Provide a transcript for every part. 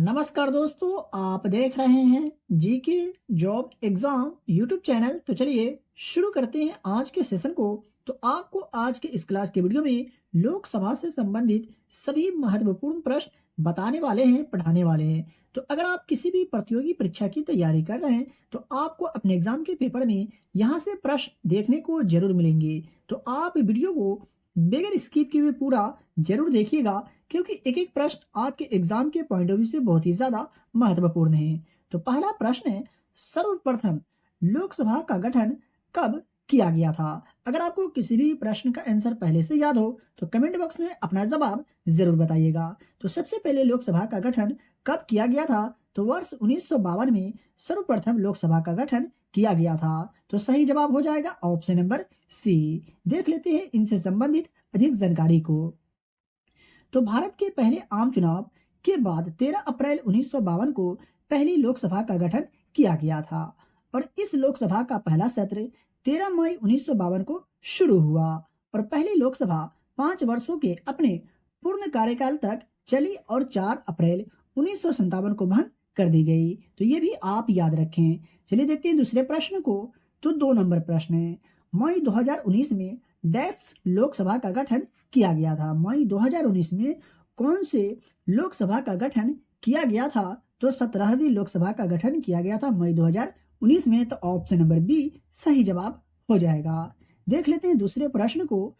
नमस्कार दोस्तों, आप देख रहे हैं GK job exam YouTube channel. तो चलिए शुरू करते हैं आज के सेशन को। तो आपको आज के इस क्लास के वीडियो में लोकसभा से संबंधित सभी महत्वपूर्ण प्रश्न बताने वाले हैं, पढ़ाने वाले हैं। तो अगर आप किसी भी प्रतियोगी परीक्षा की तैयारी कर रहे हैं तो आपको अपने एग्जाम के पेपर में यहाँ से प्रश्न देखने को जरूर मिलेंगे। तो आप वीडियो को बगैर स्किप किए हुए पूरा जरूर देखिएगा, क्योंकि एक एक प्रश्न आपके एग्जाम के पॉइंट ऑफ व्यू से बहुत ही ज्यादा महत्वपूर्ण है। तो पहला प्रश्न है, सर्वप्रथम लोकसभा का गठन कब किया गया था? अगर आपको किसी भी प्रश्न का आंसर पहले से याद हो तो कमेंट बॉक्स में अपना जवाब जरूर बताइएगा। तो सबसे पहले लोकसभा का गठन कब किया गया था? तो वर्ष 1952 में सर्वप्रथम लोकसभा का गठन किया गया था। तो सही जवाब हो जाएगा ऑप्शन नंबर सी। देख लेते हैं इनसे संबंधित अधिक जानकारी को। तो भारत के पहले आम चुनाव के बाद 13 अप्रैल 1952 को पहली लोकसभा का गठन किया गया था और इस लोकसभा का पहला सत्र 13 मई 1952 को शुरू हुआ और पहली लोकसभा 5 वर्षों के अपने पूर्ण कार्यकाल तक चली और 4 अप्रैल 1957 को बंद कर दी गई। तो ये भी आप याद रखें। चलिए देखते हैं दूसरे प्रश्न को। तो 2 नंबर प्रश्न है, मई 2019 में डैश लोकसभा का गठन किया गया था। मई 2019 में कौन से लोकसभा का गठन किया गया था? तो 17वीं लोकसभा का गठन किया गया था मई 2019 में। तो ऑप्शन नंबर बी सही जवाब हो जाएगा। देख लेते हैं दूसरे प्रश्न को।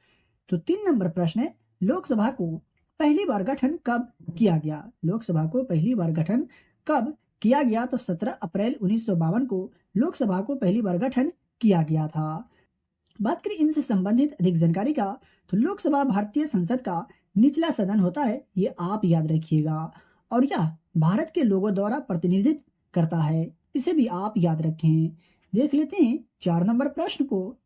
तो 3 नंबर प्रश्न है, लोकसभा को पहली बार गठन कब किया गया? लोकसभा को पहली बार गठन कब किया गया? तो 17 अप्रैल 1952 को लोकसभा को पहली बार गठन किया गया था। बात करें इनसे संबंधित अधिक जानकारी का, तो लोकसभा भारतीय संसद का निचला सदन होता है, ये आप याद रखिएगा। और यह भारत के लोगों द्वारा प्रतिनिधित्व करता है, इसे भी आप याद रखें। देख लेते हैं 4 नंबर प्रश्न को।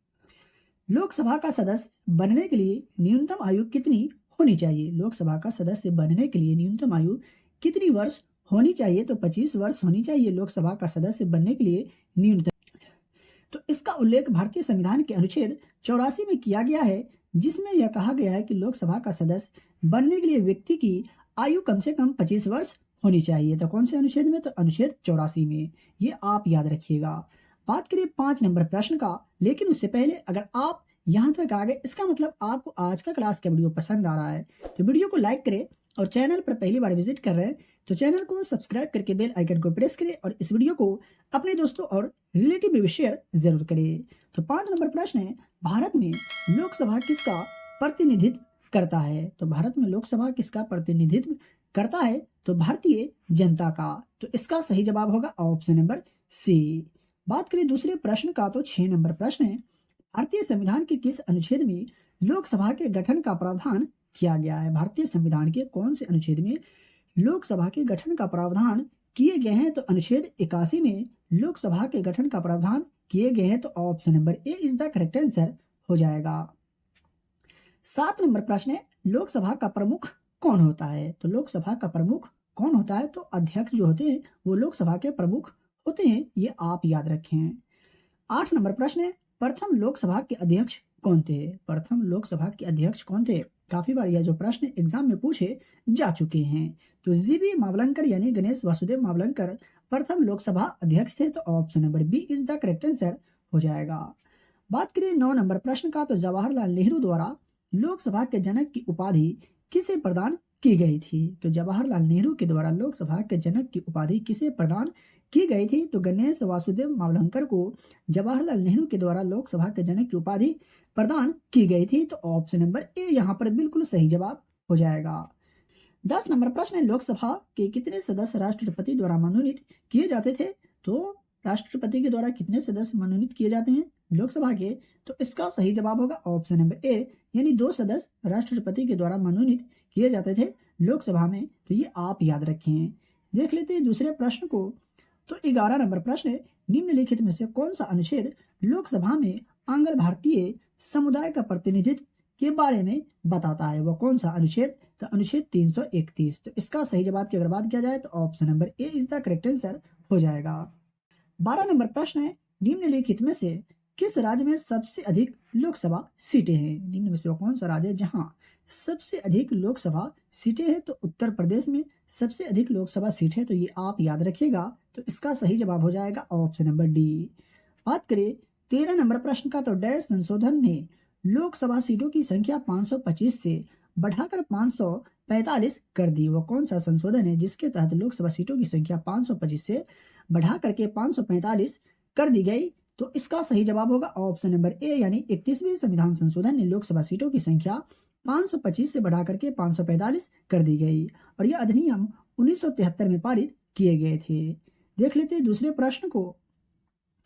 लोकसभा का सदस्य बनने के लिए न्यूनतम आयु कितनी होनी चाहिए? लोकसभा का सदस्य बनने के लिए न्यूनतम आयु कितनी वर्ष होनी चाहिए? तो 25 वर्ष होनी चाहिए लोकसभा का सदस्य बनने के लिए न्यूनतम। तो इसका उल्लेख भारतीय संविधान के अनुच्छेद 84 में किया गया है, जिसमें यह कहा गया है कि लोकसभा का सदस्य बनने के लिए व्यक्ति की आयु कम से कम 25 वर्ष होनी चाहिए। तो कौन से अनुच्छेद में? तो अनुच्छेद 84 में। ये आप याद रखिएगा। बात करिए 5 नंबर प्रश्न का, लेकिन उससे पहले अगर आप यहाँ तक आ गए, इसका मतलब आपको आज का क्लास का वीडियो पसंद आ रहा है। तो वीडियो को लाइक करें और चैनल पर पहली बार विजिट कर रहे हैं तो चैनल को सब्सक्राइब करके बेल आइकन को प्रेस करें और इस वीडियो को अपने दोस्तों और रिलेटिव में भी शेयर जरूर करें। तो 5 नंबर प्रश्न है, भारत में लोकसभा किसका प्रतिनिधित्व करता है? तो भारत में लोकसभा किसका प्रतिनिधित्व करता है? तो भारतीय जनता का। तो इसका सही जवाब होगा ऑप्शन नंबर सी। बात करें दूसरे प्रश्न का, तो 6 नंबर प्रश्न है, भारतीय संविधान के किस अनुच्छेद में लोकसभा के गठन का प्रावधान किया गया है? भारतीय संविधान के कौन से अनुच्छेद में लोकसभा के गठन का प्रावधान किए गए हैं? तो अनुच्छेद 81 में लोकसभा के गठन का प्रावधान किए गए हैं। तो option number A is the correct answer हो जाएगा। 7 नंबर प्रश्न है, लोकसभा का प्रमुख कौन होता है? तो लोकसभा का प्रमुख कौन होता है? तो अध्यक्ष जो होते हैं वो लोकसभा के प्रमुख होते हैं, ये आप याद रखें। 8 नंबर प्रश्न है, प्रथम लोकसभा के अध्यक्ष कौन थे? प्रथम लोकसभा के अध्यक्ष कौन थे? काफी बार यह जो प्रश्न एग्जाम में पूछे जा चुके हैं। तो जीवी मावलंकर यानी गणेश वासुदेव मावलंकर प्रथम लोकसभा अध्यक्ष थे। तो option number B is the correct answer हो जाएगा। बात करें 9 नंबर प्रश्न का, तो जवाहरलाल नेहरू द्वारा लोकसभा के जनक की उपाधि किसे प्रदान की गई थी? तो जवाहरलाल नेहरू के द्वारा लोकसभा के जनक की उपाधि किसे प्रदान की गई थी? तो गणेश वासुदेव मावलंकर को जवाहरलाल नेहरू के द्वारा लोकसभा के जनक की उपाधि प्रदान की गई थी। तो ऑप्शन नंबर ए यहाँ पर बिल्कुल सही जवाब हो जाएगा। 10 नंबर प्रश्न है, लोकसभा के कितने सदस्य राष्ट्रपति द्वारा मनोनीत किए जाते थे? तो राष्ट्रपति के द्वारा कितने सदस्य मनोनीत किए जाते हैं लोकसभा के? तो इसका सही जवाब होगा ऑप्शन नंबर ए, यानी 2 सदस्य राष्ट्रपति के द्वारा मनोनीत किए जाते थे लोकसभा में। तो ये आप याद रखें। देख लेते हैं दूसरे प्रश्न को। तो 11 नंबर प्रश्न है, निम्नलिखित में से कौन सा अनुच्छेद लोकसभा में आंग्ल भारतीय समुदाय का प्रतिनिधित्व के बारे में बताता है? वो कौन सा अनुच्छेद? तो अनुच्छेद 331। तो इसका सही जवाब की अगर बात किया जाए तो option number A is the correct answer हो जाएगा। 12 नंबर प्रश्न है, निम्नलिखित में से किस राज्य में सबसे अधिक लोकसभा सीटें हैं? निम्न में से वो कौन सा राज्य है जहां सबसे अधिक लोकसभा सीटें हैं? तो उत्तर प्रदेश में सबसे अधिक लोकसभा सीट है, तो ये आप याद रखिएगा। तो इसका सही जवाब हो जाएगा ऑप्शन नंबर डी। बात करें 13 नंबर प्रश्न का, तो डैश संशोधन ने लोकसभा सीटों की संख्या 525 से बढ़ाकर 545 कर दी। वो कौन सा संशोधन है जिसके तहत लोकसभा सीटों की संख्या 525 से बढ़ा करके 545 कर दी गई? तो इसका सही जवाब होगा ऑप्शन नंबर ए, यानी 31वें संविधान संशोधन ने लोकसभा सीटों की संख्या 525 से बढ़ा करके 545 कर दी गई और यह अधिनियम 1973 में पारित किए गए थे। देख लेते हैं दूसरे प्रश्न को।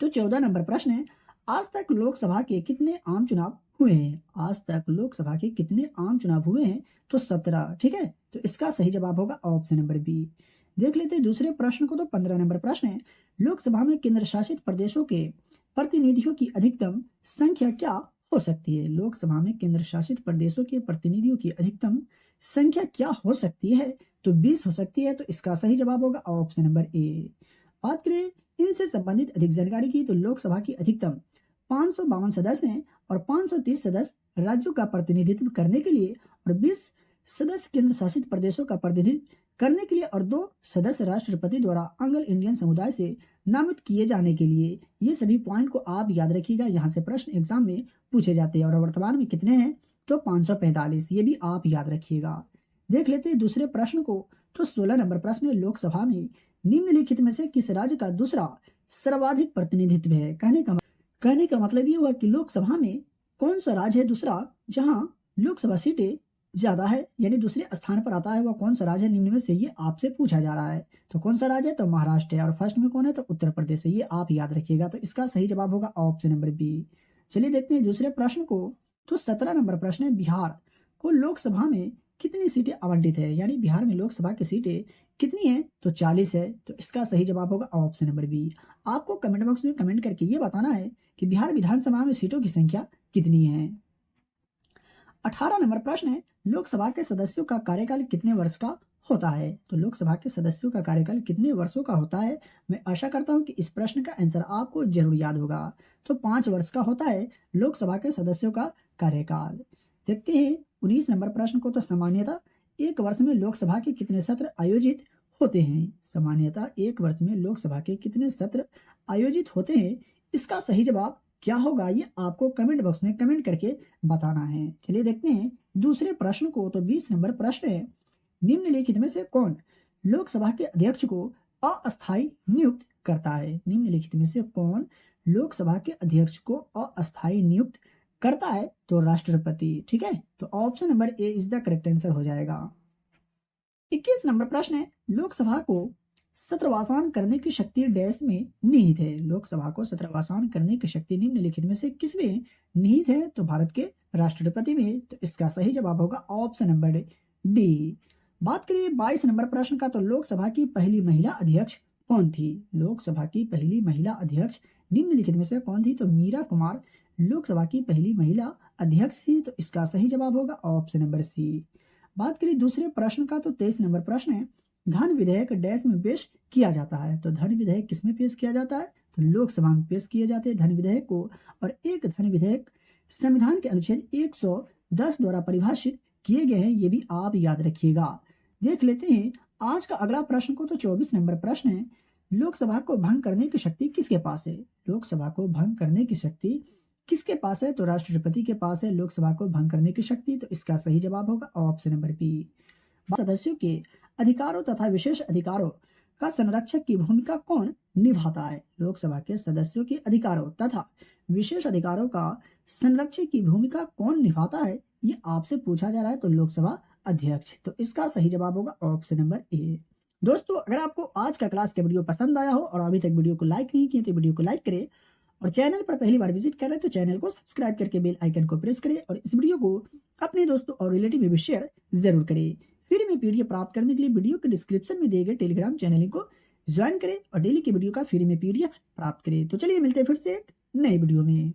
तो 14 नंबर प्रश्न है, आज तक लोकसभा के कितने आम चुनाव हुए हैं? आज तक लोकसभा के कितने आम चुनाव हुए हैं? तो 17। ठीक है, तो इसका सही जवाब होगा ऑप्शन नंबर बी। देख लेते हैं दूसरे प्रश्न को। तो 15 नंबर प्रश्न है, लोकसभा में केंद्र शासित प्रदेशों के प्रतिनिधियों की अधिकतम संख्या क्या हो सकती है? लोकसभा में केंद्र शासित प्रदेशों के प्रतिनिधियों की अधिकतम संख्या क्या हो सकती है? तो 20 हो सकती है। तो इसका सही जवाब होगा ऑप्शन नंबर ए। बात करें इनसे संबंधित अधिक जानकारी की, तो लोकसभा की अधिकतम 552 सदस्य हैं और 530 सदस्य राज्यों का प्रतिनिधित्व करने के लिए और 20 सदस्य केंद्र शासित प्रदेशों का प्रतिनिधित्व करने के लिए और 2 सदस्य राष्ट्रपति द्वारा एंग्लो इंडियन समुदाय से नामित किए जाने के लिए। ये सभी पॉइंट को आप याद रखिएगा, यहाँ से प्रश्न एग्जाम में पूछे जाते हैं। और वर्तमान में कितने हैं? तो 545, ये भी आप याद रखिएगा। देख लेते हैं दूसरे प्रश्न को। तो 16 नंबर प्रश्न है, लोकसभा में निम्नलिखित में से किस राज्य का दूसरा सर्वाधिक प्रतिनिधित्व है? कहने का मतलब ये हुआ कि लोकसभा में कौन सा राज्य है दूसरा जहां लोकसभा सीटें ज्यादा है, यानी दूसरे स्थान पर आता है, वह कौन सा राज्य है निम्न में से? ये आपसे पूछा जा रहा है। तो कौन सा राज्य है? तो महाराष्ट्र है। और फर्स्ट में कौन है? तो उत्तर प्रदेश है। ये आप याद रखिएगा। तो इसका सही जवाब होगा ऑप्शन नंबर बी। चलिए देखते हैं दूसरे प्रश्न को। तो 17 नंबर प्रश्न है, बिहार को लोकसभा में कितनी सीटें आवंटित है? यानी बिहार में लोकसभा की सीटें कितनी है? तो 40 है। तो इसका सही जवाब होगा ऑप्शन नंबर बी। आपको कमेंट बॉक्स में कमेंट करके ये बताना है कि बिहार विधानसभा में सीटों की संख्या कितनी है। 18 नंबर प्रश्न है, लोकसभा के सदस्यों का कार्यकाल कितने वर्ष का होता है? तो लोकसभा के सदस्यों का कार्यकाल कितने वर्षों का होता है? मैं आशा करता हूं कि इस प्रश्न का आंसर आपको जरूर याद होगा। तो 5 वर्ष का होता है लोकसभा के सदस्यों का कार्यकाल। देखते हैं 19 नंबर प्रश्न को। तो सामान्यतः एक वर्ष में लोकसभा के कितने सत्र आयोजित होते हैं? सामान्यतः एक वर्ष में लोकसभा के कितने सत्र आयोजित होते हैं? इसका सही जवाब क्या होगा ये आपको कमेंट बॉक्स में कमेंट करके बताना है। चलिए देखते हैं दूसरे प्रश्न को। तो 20 नंबर प्रश्न है, निम्नलिखित में से कौन लोकसभा के अध्यक्ष को अस्थायी नियुक्त करता है? निम्नलिखित में से कौन लोकसभा के अध्यक्ष को अस्थायी नियुक्त करता है? तो राष्ट्रपति। ठीक है, तो option number A is the correct answer हो जाएगा। 21 नंबर प्रश्न है, लोकसभा को सत्रवासान करने की शक्ति डैश में निहित है? लोकसभा को सत्रवासान करने की शक्ति निम्नलिखित में से किसमें निहित है? तो भारत के राष्ट्रपति में। तो इसका सही जवाब होगा ऑप्शन नंबर डी। बात करिए 22 नंबर प्रश्न का। तो लोकसभा की पहली महिला अध्यक्ष कौन थी? लोकसभा की पहली महिला अध्यक्ष निम्नलिखित में से कौन थी? तो मीरा कुमार लोकसभा की पहली महिला अध्यक्ष थी। तो इसका सही जवाब होगा ऑप्शन नंबर सी। बात करिए दूसरे प्रश्न का। तो 23 नंबर प्रश्न है, धन विधेयक डैश में पेश किया जाता है? तो धन विधेयक किसमें पेश किया जाता है? तो लोकसभा में पेश किए जाते हैं धन विधेयक को। और एक धन विधेयक संविधान के अनुच्छेद 110 द्वारा परिभाषित किए गए हैं, ये भी आप याद रखिएगा। देख लेते हैं आज का अगला प्रश्न को। तो 24 नंबर प्रश्न है, लोकसभा को भंग करने की शक्ति किसके पास है? लोकसभा को भंग करने की शक्ति किसके पास है? तो राष्ट्रपति के पास है लोकसभा को भंग करने की शक्ति। तो इसका सही जवाब होगा ऑप्शन नंबर बी। सदस्यों के अधिकारों तथा विशेष अधिकारों का संरक्षक की भूमिका कौन निभाता है? लोकसभा के सदस्यों के अधिकारों तथा विशेष अधिकारों का संरक्षक की भूमिका कौन निभाता है, ये आपसे पूछा जा रहा है। तो लोकसभा अध्यक्ष। तो इसका सही जवाब होगा ऑप्शन नंबर ए। दोस्तों, अगर आपको आज का क्लास का वीडियो पसंद आया हो और अभी तक वीडियो को लाइक नहीं किए तो वीडियो को लाइक करें और चैनल पर पहली बार विजिट कर रहे हैं तो चैनल को सब्सक्राइब करके बेल आइकन को प्रेस करें और इस वीडियो को अपने दोस्तों और रिलेटिव में भी शेयर जरूर करें। फ्री में पीडीएफ प्राप्त करने के लिए वीडियो के डिस्क्रिप्शन में दिए गए टेलीग्राम चैनल को ज्वाइन करें और डेली की वीडियो का फ्री में पीडीएफ प्राप्त करें। तो चलिए मिलते हैं फिर से एक नई वीडियो में।